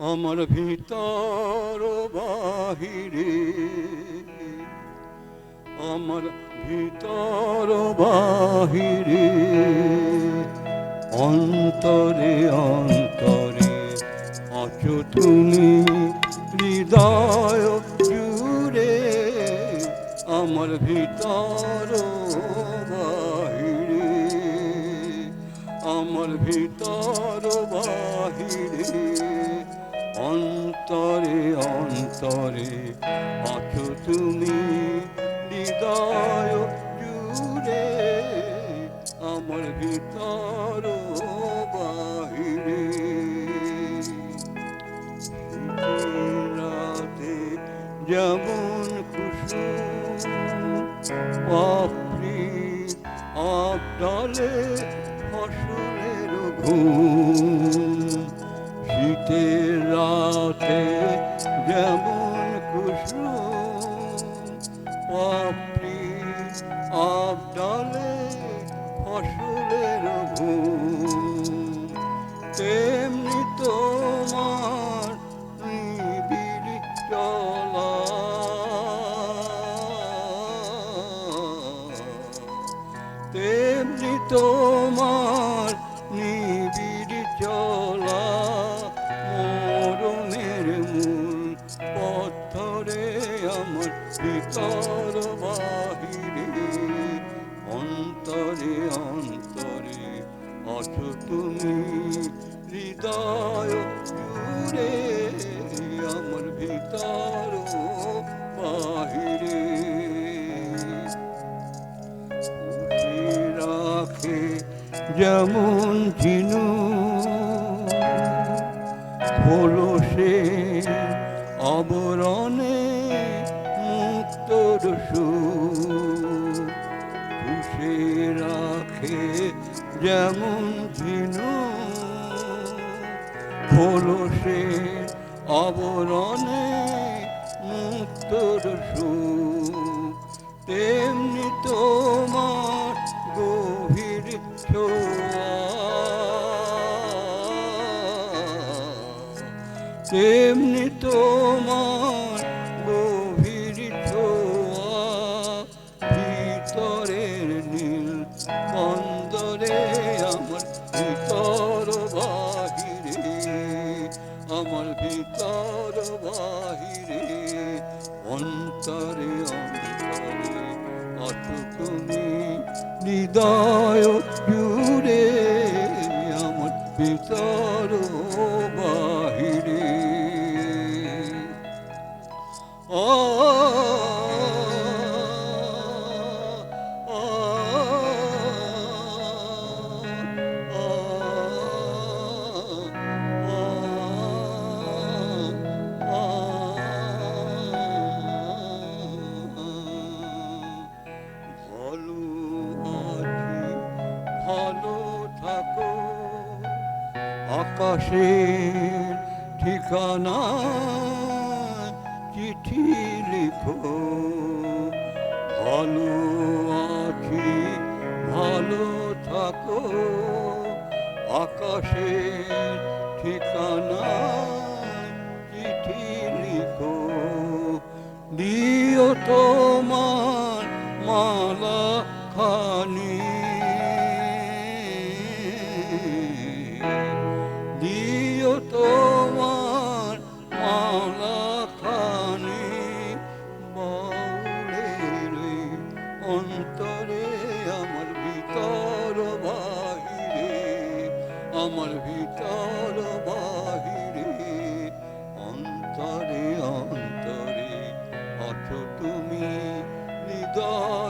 আমার ভিতর বাহিরে, আমার ভিতর বাহিরে, অন্তরে অন্তরে আছো তুমি হৃদয় জুড়ে। আমার ভিতর বাহিরে, আমার ভিতর বাহিরে, অন্তরে অন্তরে আছো তুমি হৃদয় জুড়ে। আমার ভিতর বাহিরে, রাতে যেমন কুসুম পাপড়ি আবডালে ফসলের ঘুম। শীতের রাতে যেমন কুসুম পাপড়ি আবডালে ফসলের ঘুম, তেমনি তোমার নিবিড় চলা, তেমনি তোমার নিবিড় চলা। মরণের মূল পথ ধরে আমার ভিতর বাহিরে, অন্তরে অন্তরে আছো তুমি হৃদয় জুড়ে। আমার ভিতর বাহিরে, রাখে যেমন ঝিনু হলো সে আবরণে মুক্তর সুর। পুষে রাখে যেমন ঝিনু হলো সে আবরণে মুক্তর সুর, তেমনি তোমার গভীর ছোঁয়া, তেমনি তোমার গভীর ছোঁয়া। ভিতরের নীল বন্দরে আমার ভিতর বাহিরে, আমার ভিতর বাহিরে, অন্তরে অন্তরে আছো তুমি হৃদয় জুড়ে। আমার ভিতর বাহিরে, ও ভালো থাকো আকাশের ঠিকানা চিঠি লিখো। ভালো আছি ভালো থাকো আকাশের ঠিকানা চিঠি লিখো। দিও তোমার মালা খানি, দিও তোমার মালা খানি, বাউলের অন্তরে আমার ভিতর বাহিরে, আমার ভিতর বাহিরে, অন্তরে অন্তরে আছো তুমি হৃদয়